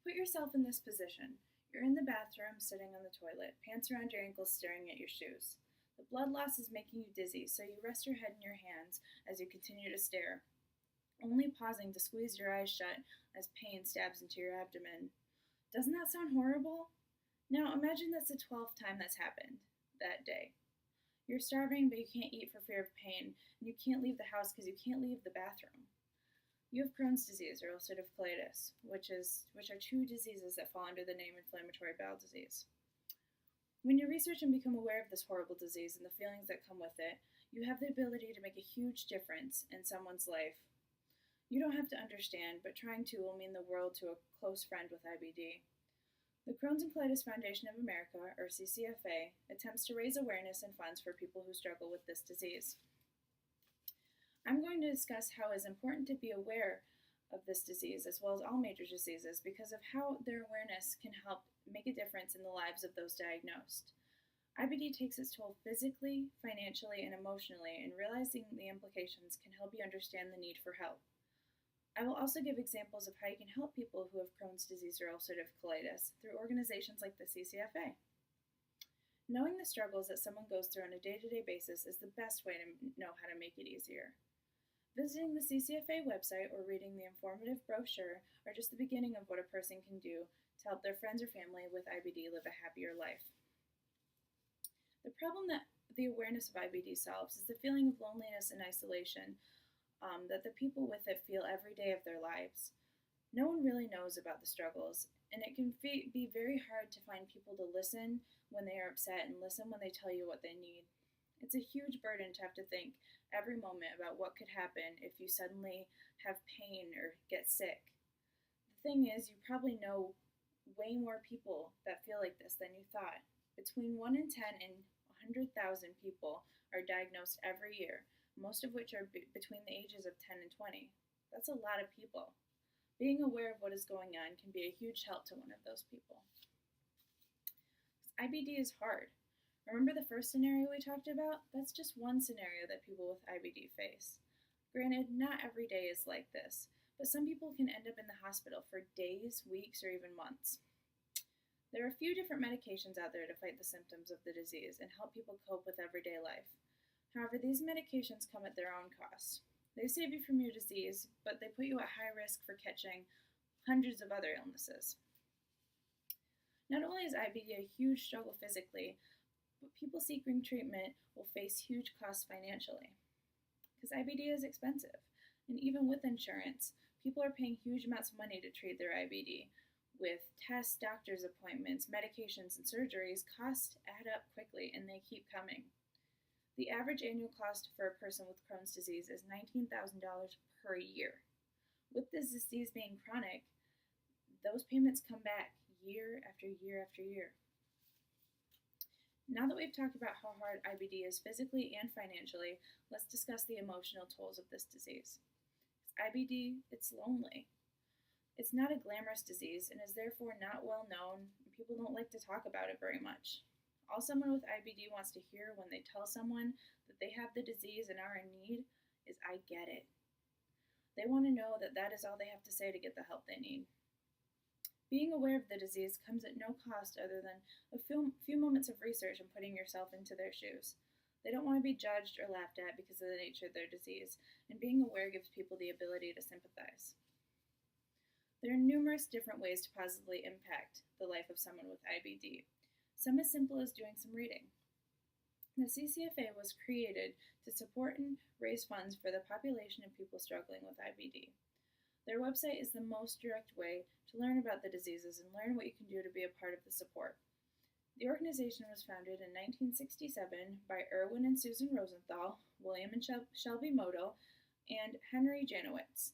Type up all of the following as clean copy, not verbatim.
Put yourself in this position. You're in the bathroom, sitting on the toilet, pants around your ankles, staring at your shoes. The blood loss is making you dizzy, so you rest your head in your hands as you continue to stare, only pausing to squeeze your eyes shut as pain stabs into your abdomen. Doesn't that sound horrible? Now imagine that's the 12th time that's happened that day. You're starving, but you can't eat for fear of pain, and you can't leave the house because you can't leave the bathroom. You have Crohn's disease or ulcerative colitis, which are two diseases that fall under the name inflammatory bowel disease. When you research and become aware of this horrible disease and the feelings that come with it, you have the ability to make a huge difference in someone's life. You don't have to understand, but trying to will mean the world to a close friend with IBD. The Crohn's and Colitis Foundation of America, or CCFA, attempts to raise awareness and funds for people who struggle with this disease. I'm going to discuss how it is important to be aware of this disease, as well as all major diseases, because of how their awareness can help make a difference in the lives of those diagnosed. IBD takes its toll physically, financially, and emotionally, and realizing the implications can help you understand the need for help. I will also give examples of how you can help people who have Crohn's disease or ulcerative colitis through organizations like the CCFA. Knowing the struggles that someone goes through on a day-to-day basis is the best way to know how to make it easier. Visiting the CCFA website or reading the informative brochure are just the beginning of what a person can do to help their friends or family with IBD live a happier life. The problem that the awareness of IBD solves is the feeling of loneliness and isolation that the people with it feel every day of their lives. No one really knows about the struggles, and it can be very hard to find people to listen when they are upset and listen when they tell you what they need. It's a huge burden to have to think every moment about what could happen if you suddenly have pain or get sick. The thing is, you probably know way more people that feel like this than you thought. Between 1 in 10 and 100,000 people are diagnosed every year, most of which are between the ages of 10 and 20. That's a lot of people. Being aware of what is going on can be a huge help to one of those people. IBD is hard. Remember the first scenario we talked about? That's just one scenario that people with IBD face. Granted, not every day is like this, but some people can end up in the hospital for days, weeks, or even months. There are a few different medications out there to fight the symptoms of the disease and help people cope with everyday life. However, these medications come at their own cost. They save you from your disease, but they put you at high risk for catching hundreds of other illnesses. Not only is IBD a huge struggle physically, but people seeking treatment will face huge costs financially. Because IBD is expensive, and even with insurance, people are paying huge amounts of money to treat their IBD. With tests, doctor's appointments, medications, and surgeries, costs add up quickly and they keep coming. The average annual cost for a person with Crohn's disease is $19,000 per year. With this disease being chronic, those payments come back year after year after year. Now that we've talked about how hard IBD is physically and financially, let's discuss the emotional tolls of this disease. IBD, it's lonely. It's not a glamorous disease and is therefore not well known, and people don't like to talk about it very much. All someone with IBD wants to hear when they tell someone that they have the disease and are in need is, "I get it." They want to know that that is all they have to say to get the help they need. Being aware of the disease comes at no cost other than a few moments of research and putting yourself into their shoes. They don't want to be judged or laughed at because of the nature of their disease, and being aware gives people the ability to sympathize. There are numerous different ways to positively impact the life of someone with IBD. Some as simple as doing some reading. The CCFA was created to support and raise funds for the population of people struggling with IBD. Their website is the most direct way to learn about the diseases and learn what you can do to be a part of the support. The organization was founded in 1967 by Erwin and Susan Rosenthal, William and Shelby Modell, and Henry Janowitz.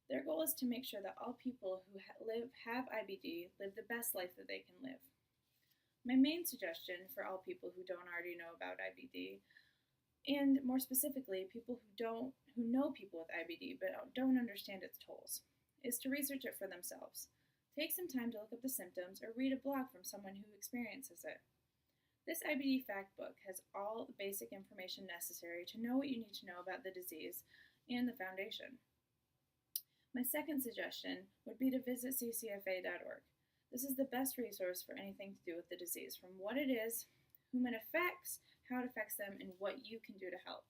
Their goal is to make sure that all people who have IBD live the best life that they can live. My main suggestion for all people who don't already know about IBD, and more specifically, people who know people with IBD but don't understand its tolls, is to research it for themselves. Take some time to look up the symptoms or read a blog from someone who experiences it. This IBD fact book has all the basic information necessary to know what you need to know about the disease and the foundation. My second suggestion would be to visit ccfa.org. This is the best resource for anything to do with the disease, from what it is, whom it affects, how it affects them, and what you can do to help.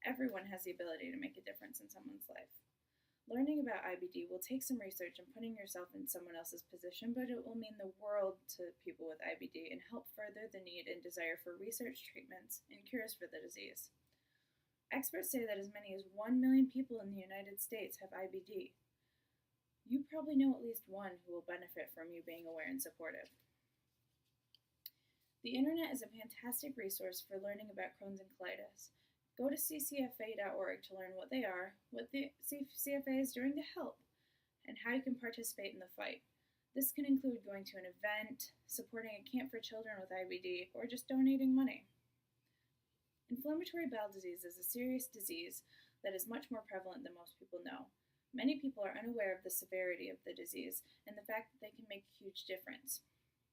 Everyone has the ability to make a difference in someone's life. Learning about IBD will take some research and putting yourself in someone else's position, but it will mean the world to people with IBD and help further the need and desire for research, treatments, and cures for the disease. Experts say that as many as 1 million people in the United States have IBD. You probably know at least one who will benefit from you being aware and supportive. The internet is a fantastic resource for learning about Crohn's and colitis. Go to ccfa.org to learn what they are, what the CFA is doing to help, and how you can participate in the fight. This can include going to an event, supporting a camp for children with IBD, or just donating money. Inflammatory bowel disease is a serious disease that is much more prevalent than most people know. Many people are unaware of the severity of the disease and the fact that they can make a huge difference.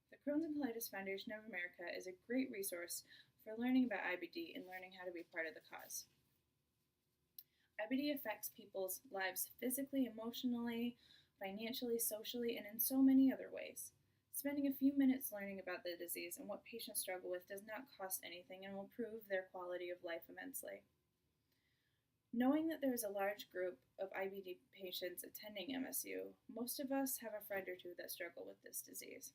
The Crohn's and Colitis Foundation of America is a great resource for learning about IBD and learning how to be part of the cause. IBD affects people's lives physically, emotionally, financially, socially, and in so many other ways. Spending a few minutes learning about the disease and what patients struggle with does not cost anything and will improve their quality of life immensely. Knowing that there is a large group of IBD patients attending MSU, most of us have a friend or two that struggle with this disease.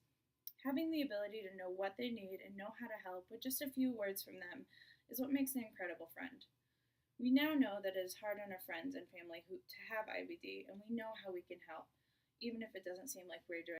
Having the ability to know what they need and know how to help with just a few words from them is what makes an incredible friend. We now know that it is hard on our friends and family to have IBD, and we know how we can help, even if it doesn't seem like we're doing